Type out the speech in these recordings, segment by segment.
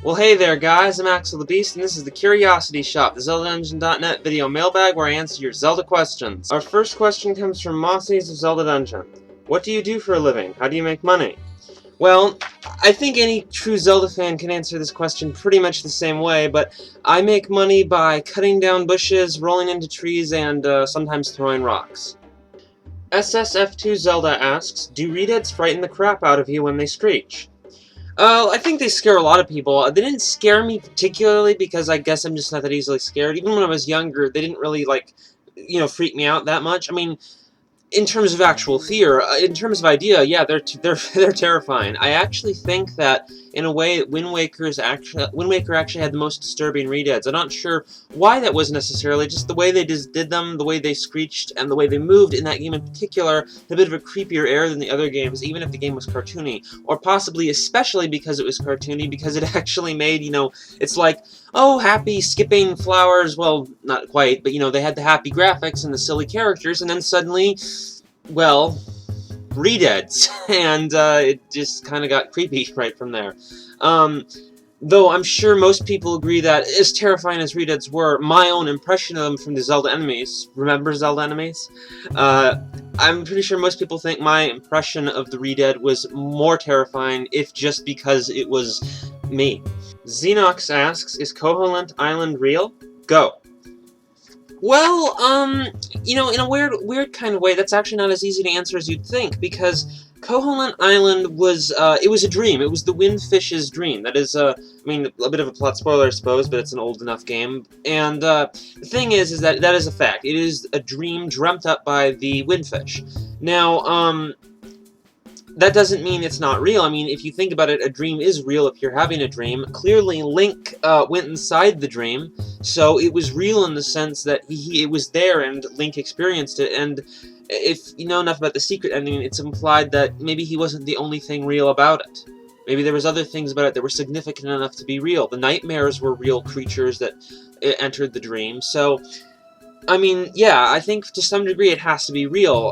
Well, hey there, guys. I'm Axel the Beast, and this is the Curiosity Shop, the ZeldaDungeon.net video mailbag where I answer your Zelda questions. Our first question comes from Mossies of Zelda Dungeon. What do you do for a living? How do you make money? Well, I think any true Zelda fan can answer this question pretty much the same way, but I make money by cutting down bushes, rolling into trees, and sometimes throwing rocks. SSF2 Zelda asks, do ReDeads frighten the crap out of you when they screech? I think they scare a lot of people. They didn't scare me particularly because I guess I'm just not that easily scared. Even when I was younger, they didn't really, freak me out that much. I mean, in terms of actual fear, in terms of idea, yeah, they're terrifying. I actually think that in a way, Wind Waker actually had the most disturbing ReDeads. I'm not sure why that was necessarily. Just the way they did them, the way they screeched, and the way they moved in that game in particular, had a bit of a creepier air than the other games, even if the game was cartoony, or possibly especially because it was cartoony, because it actually made, it's like, oh, happy skipping flowers. Well, not quite, but they had the happy graphics and the silly characters, and then suddenly, well, ReDeads, and it just kind of got creepy right from there. Though I'm sure most people agree that, as terrifying as ReDeads were, my own impression of them from the Zelda enemies, remember Zelda enemies? I'm pretty sure most people think my impression of the ReDead was more terrifying, if just because it was me. Xenox asks, is Koholint Island real? Go. Well, in a weird kind of way, that's actually not as easy to answer as you'd think, because Koholint Island was, it was a dream. It was the Windfish's dream. That is, a bit of a plot spoiler, I suppose, but it's an old enough game. And, the thing is that that is a fact. It is a dream dreamt up by the Windfish. Now, that doesn't mean it's not real. I mean, if you think about it, a dream is real if you're having a dream. Clearly, Link went inside the dream, so it was real in the sense that it was there and Link experienced it. And if you know enough about the secret ending, it's implied that maybe he wasn't the only thing real about it. Maybe there was other things about it that were significant enough to be real. The nightmares were real creatures that entered the dream. So, I mean, yeah, I think to some degree it has to be real.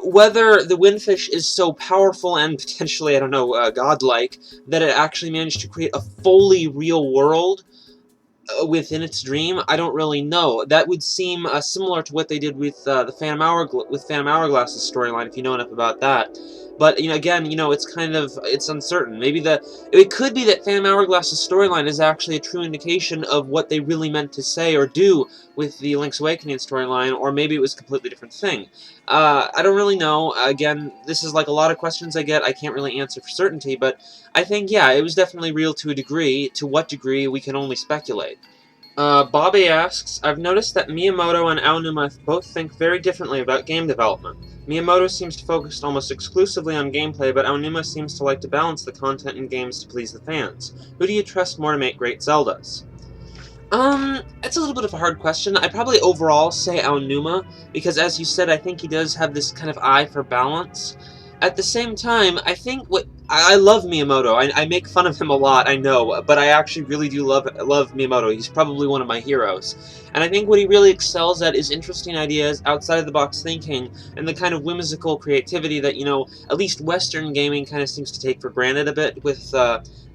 Whether the Windfish is so powerful and potentially, I don't know, godlike, that it actually managed to create a fully real world within its dream, I don't really know. That would seem similar to what they did with the Phantom Hourglass's storyline, if you know enough about that. But again, it's uncertain. Maybe it could be that Phantom Hourglass's storyline is actually a true indication of what they really meant to say or do with the Link's Awakening storyline, or maybe it was a completely different thing. I don't really know. Again, this is like a lot of questions I get. I can't really answer for certainty, but I think, yeah, it was definitely real to a degree. To what degree, we can only speculate. Bobby asks, I've noticed that Miyamoto and Aonuma both think very differently about game development. Miyamoto seems to focus almost exclusively on gameplay, but Aonuma seems to like to balance the content in games to please the fans. Who do you trust more to make great Zeldas? It's a little bit of a hard question. I'd probably overall say Aonuma, because as you said, I think he does have this kind of eye for balance. At the same time, I think I love Miyamoto. I make fun of him a lot, I know, but I actually really do love Miyamoto. He's probably one of my heroes. And I think what he really excels at is interesting ideas, outside-of-the-box thinking, and the kind of whimsical creativity that, at least Western gaming kind of seems to take for granted a bit with,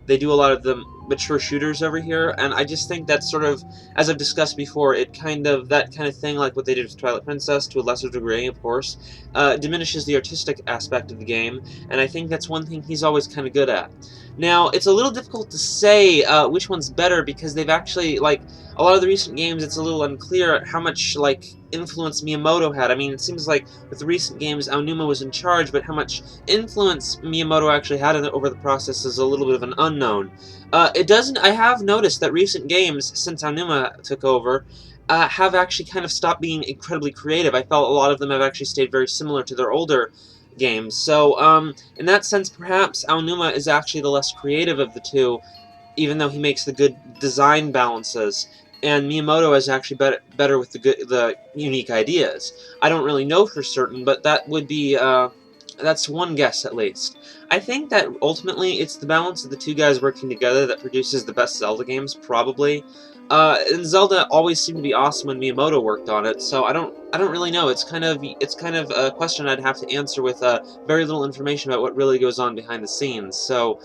they do a lot of the mature shooters over here, and I just think that sort of, as I've discussed before, that kind of thing, like what they did with Twilight Princess, to a lesser degree, of course, diminishes the artistic aspect of the game, and I think that's one thing he's always kind of good at. Now, it's a little difficult to say which one's better, because they've actually, a lot of the recent games, it's a little unclear how much, influence Miyamoto had. I mean, it seems like with the recent games, Aonuma was in charge, but how much influence Miyamoto actually had over the process is a little bit of an unknown. I have noticed that recent games, since Aonuma took over, have actually kind of stopped being incredibly creative. I felt a lot of them have actually stayed very similar to their older games. So, in that sense, perhaps Aonuma is actually the less creative of the two, even though he makes the good design balances. And Miyamoto is actually better with the unique ideas. I don't really know for certain, but that would be, that's one guess at least. I think that ultimately it's the balance of the two guys working together that produces the best Zelda games, probably. And Zelda always seemed to be awesome when Miyamoto worked on it, so I don't really know. It's kind of a question I'd have to answer with very little information about what really goes on behind the scenes. So,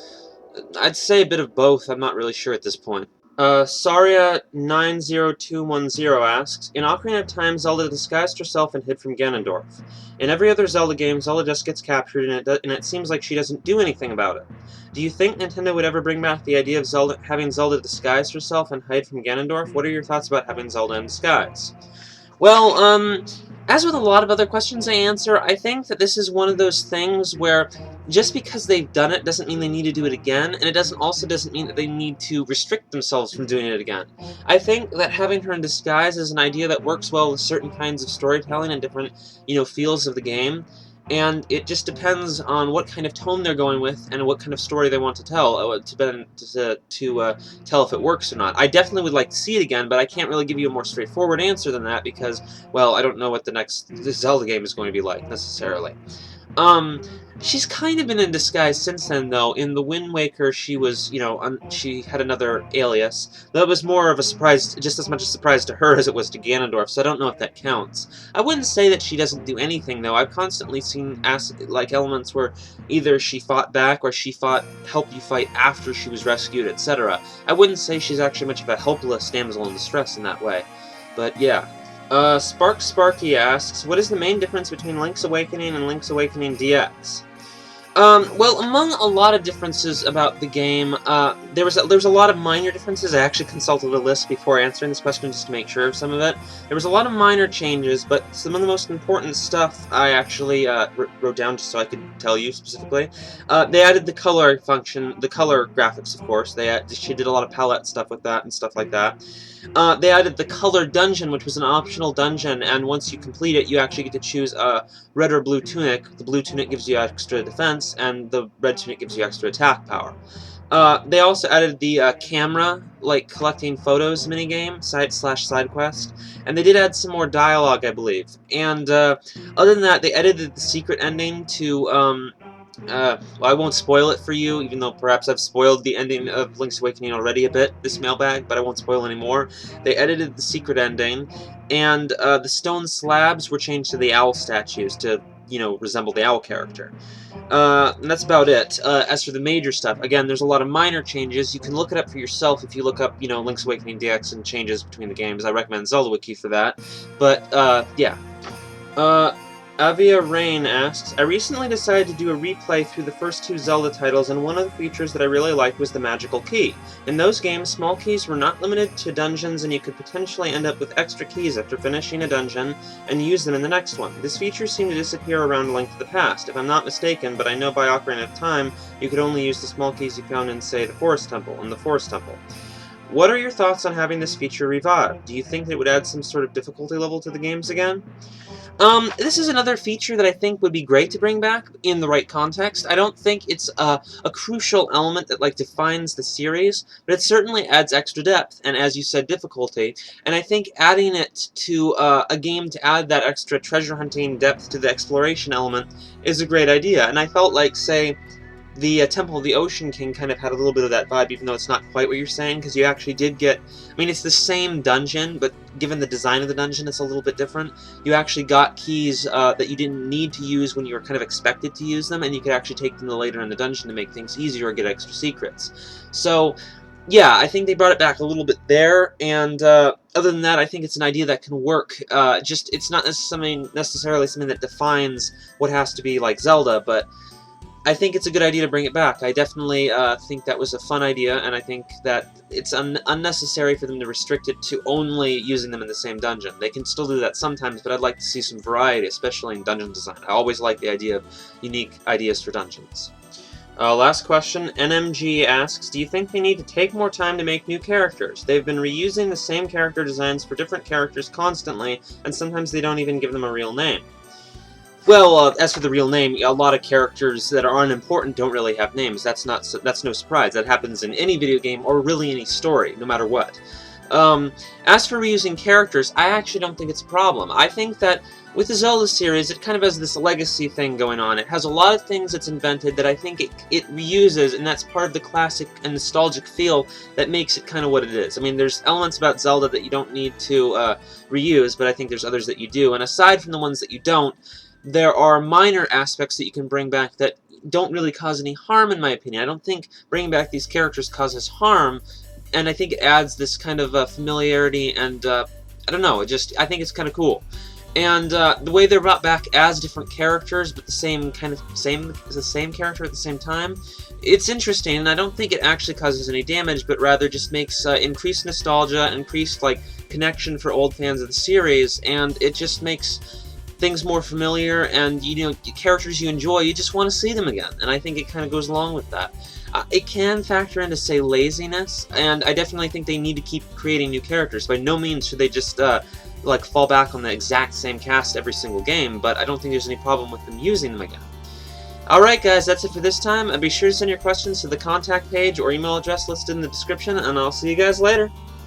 I'd say a bit of both. I'm not really sure at this point. Saria90210 asks, in Ocarina of Time, Zelda disguised herself and hid from Ganondorf. In every other Zelda game, Zelda just gets captured, and it seems like she doesn't do anything about it. Do you think Nintendo would ever bring back the idea of having Zelda disguise herself and hide from Ganondorf? What are your thoughts about having Zelda in disguise? Well, as with a lot of other questions I answer, I think that this is one of those things where just because they've done it doesn't mean they need to do it again, and it doesn't mean that they need to restrict themselves from doing it again. I think that having her in disguise is an idea that works well with certain kinds of storytelling and different, feels of the game. And it just depends on what kind of tone they're going with and what kind of story they want to tell to tell if it works or not. I definitely would like to see it again, but I can't really give you a more straightforward answer than that because, well, I don't know what the next Zelda game is going to be like, necessarily. She's kind of been in disguise since then, though. In the Wind Waker, she was, she had another alias. That was more of a surprise, just as much a surprise to her as it was to Ganondorf, so I don't know if that counts. I wouldn't say that she doesn't do anything, though. I've constantly seen, elements where either she fought back or she helped you fight after she was rescued, etc. I wouldn't say she's actually much of a helpless damsel in distress in that way. But, yeah. Sparky asks, what is the main difference between Link's Awakening and Link's Awakening DX? Well, among a lot of differences about the game, there was a lot of minor differences. I actually consulted a list before answering this question just to make sure of some of it. There was a lot of minor changes, but some of the most important stuff I actually wrote down just so I could tell you specifically. They added the color function, the color graphics, of course. She did a lot of palette stuff with that and stuff like that. They added the color dungeon, which was an optional dungeon, and once you complete it, you actually get to choose a red or blue tunic. The blue tunic gives you extra defense, and the red tunic gives you extra attack power. They also added the camera, collecting photos minigame, side quest, and they did add some more dialogue, I believe. And other than that, they edited the secret ending to well, I won't spoil it for you, even though perhaps I've spoiled the ending of Link's Awakening already a bit, this mailbag, but I won't spoil any more. They edited the secret ending, and the stone slabs were changed to the owl statues to, resemble the owl character. And that's about it. As for the major stuff, again, there's a lot of minor changes. You can look it up for yourself if you look up, Link's Awakening DX and changes between the games. I recommend Zelda Wiki for that. But, yeah. Avia Rain asks, I recently decided to do a replay through the first two Zelda titles, and one of the features that I really liked was the magical key. In those games, small keys were not limited to dungeons, and you could potentially end up with extra keys after finishing a dungeon and use them in the next one. This feature seemed to disappear around A Link to the Past, if I'm not mistaken, but I know by Ocarina of Time you could only use the small keys you found in, say, the Forest Temple. What are your thoughts on having this feature revived? Do you think that it would add some sort of difficulty level to the games again? This is another feature that I think would be great to bring back in the right context. I don't think it's a crucial element that, defines the series, but it certainly adds extra depth, and as you said, difficulty. And I think adding it to a game to add that extra treasure hunting depth to the exploration element is a great idea. And I felt like, say, the Temple of the Ocean King kind of had a little bit of that vibe, even though it's not quite what you're saying, because you actually did get... I mean, it's the same dungeon, but given the design of the dungeon, it's a little bit different. You actually got keys that you didn't need to use when you were kind of expected to use them, and you could actually take them later in the dungeon to make things easier or get extra secrets. So, yeah, I think they brought it back a little bit there, and other than that, I think it's an idea that can work. It's not necessarily something that defines what has to be like Zelda, but I think it's a good idea to bring it back. I definitely think that was a fun idea, and I think that it's unnecessary for them to restrict it to only using them in the same dungeon. They can still do that sometimes, but I'd like to see some variety, especially in dungeon design. I always like the idea of unique ideas for dungeons. Last question, NMG asks, do you think they need to take more time to make new characters? They've been reusing the same character designs for different characters constantly, and sometimes they don't even give them a real name. Well, as for the real name, a lot of characters that are unimportant don't really have names. That's no surprise. That happens in any video game or really any story, no matter what. As for reusing characters, I actually don't think it's a problem. I think that with the Zelda series, it kind of has this legacy thing going on. It has a lot of things it's invented that I think it reuses, and that's part of the classic and nostalgic feel that makes it kind of what it is. I mean, there's elements about Zelda that you don't need to reuse, but I think there's others that you do. And aside from the ones that you don't, there are minor aspects that you can bring back that don't really cause any harm, in my opinion. I don't think bringing back these characters causes harm, and I think it adds this kind of familiarity, and I don't know, I think it's kind of cool. And the way they're brought back as different characters, but the same character at the same time, it's interesting, and I don't think it actually causes any damage, but rather just makes increased nostalgia, increased connection for old fans of the series, and it just makes things more familiar, and characters you enjoy, you just want to see them again, and I think it kind of goes along with that. It can factor into, say, laziness, and I definitely think they need to keep creating new characters. By no means should they just fall back on the exact same cast every single game, but I don't think there's any problem with them using them again. Alright guys, that's it for this time, and be sure to send your questions to the contact page or email address listed in the description, and I'll see you guys later.